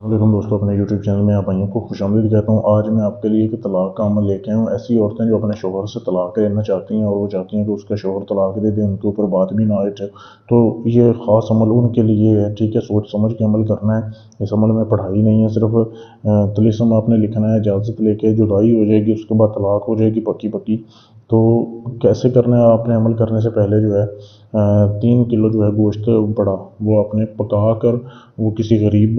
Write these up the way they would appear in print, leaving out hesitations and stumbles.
वालेकुम दोस्तों, अपने यूट्यूब चैनल में आप भाइयों को खुशामदीद कहता हूँ। आज मैं आपके लिए एक तलाक का अमल लेके आया हूँ। ऐसी औरतें जो अपने शोहर से तलाक लेना चाहती हैं और वो चाहती हैं कि उसका शोहर तलाक दे दे, उनके ऊपर बात भी ना आए, तो ये ख़ास अमल उनके लिए है। ठीक है, सोच समझ के अमल करना है। इस अमल में पढ़ाई नहीं है, सिर्फ तिलिस्म आपने लिखना है, इजाज़त लेके जुदाई हो जाएगी, उसके बाद तलाक हो जाएगी पक्की पक्की। तो कैसे करना है, आपने अमल करने से पहले जो है 3 किलो जो है गोश्त पड़ा, वो आपने पका कर वो किसी गरीब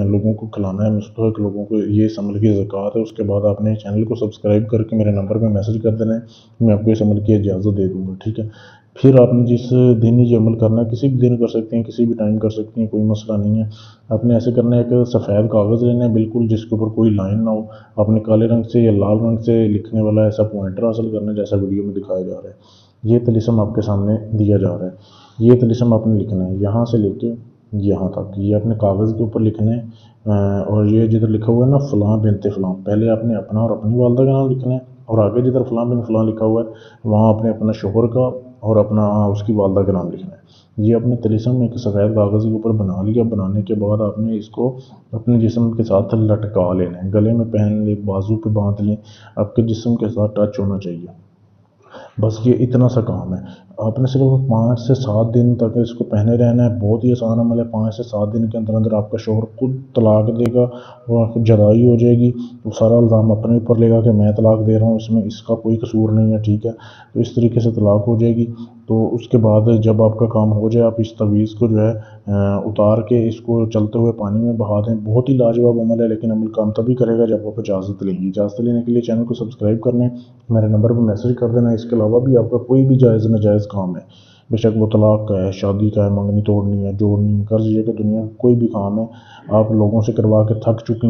लोगों को खिलाना है, मुस्तहक लोगों को। ये इस अमल की ज़कात है। उसके बाद आपने चैनल को सब्सक्राइब करके मेरे नंबर पे मैसेज कर देना है, मैं आपको इस अमल की इजाज़त दे दूँगा। ठीक है, फिर आपने जिस दिन ये अमल करना है, किसी भी दिन कर सकते हैं, किसी भी टाइम कर सकती हैं, कोई मसला नहीं है। आपने ऐसे करना है, एक सफ़ेद कागज़ लेना है बिल्कुल, जिसके ऊपर कोई लाइन ना हो। आपने काले रंग से या लाल रंग से लिखने वाला ऐसा पॉइंटर हासिल करना है जैसा वीडियो में दिखाया जा रहा है। ये तिलिस्म आपके सामने दिया जा रहा है, ये तिलिस्म आपने लिखना है यहाँ से लेके यहाँ तक। ये अपने कागज़ के ऊपर लिखना है। और ये जिधर लिखा हुआ है ना फ़लाँ बिनते फ़लाँ, पहले आपने अपना और अपनी वालदा का नाम लिखना है, और आगे जिधर फ़लाँ बिन फ़लाँ लिखा हुआ है वहाँ आपने अपना शोहर का और अपना उसकी वालदा का नाम लिखना है। ये अपने तिलिस्म एक सफ़ेद कागज़ के ऊपर बना लिया। बनाने के बाद आपने इसको अपने जिस्म के साथ लटका लेना है, गले में पहन ले, बाजू पे बांध लें, आपके जिस्म के साथ टच होना चाहिए। बस ये इतना सा काम है। आपने सिर्फ 5 से 7 दिन तक इसको पहने रहना है। बहुत ही आसान अमल है। 5 से 7 दिन के अंदर अंदर आपका शोहर खुद तलाक देगा और आपको जुदाई हो जाएगी। वो सारा इल्ज़ाम अपने ऊपर लेगा कि मैं तलाक दे रहा हूँ, इसमें इसका कोई कसूर नहीं है। ठीक है, तो इस तरीके से तलाक हो जाएगी। तो उसके बाद जब आपका काम हो जाए, आप इस तवीज़ को जो है उतार के इसको चलते हुए पानी में बहा दें। बहुत ही लाजवाब अमल है, लेकिन अमल काम तभी करेगा जब आप इजाज़त लेंगे। इजाज़त लेने के लिए चैनल को सब्सक्राइब कर लें, मेरे नंबर पर मैसेज कर देना। इसके अलावा भी आपका कोई भी जायज़ नाजायज़ काम है, बेशक वो तलाक का है, शादी का है, मंगनी तोड़नी है, जोड़नी है, कर्ज लेके दुनिया का कोई भी काम है, आप लोगों से करवा के थक चुके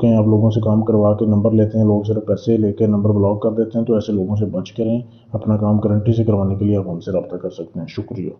हैं, आप लोगों से काम करवा के नंबर लेते हैं, लोग सिर्फ पैसे लेके नंबर ब्लॉक कर देते हैं। तो ऐसे लोगों से बच के रहें। अपना काम गारंटी से करवाने के लिए आप हमसे रब्ता कर सकते हैं। शुक्रिया।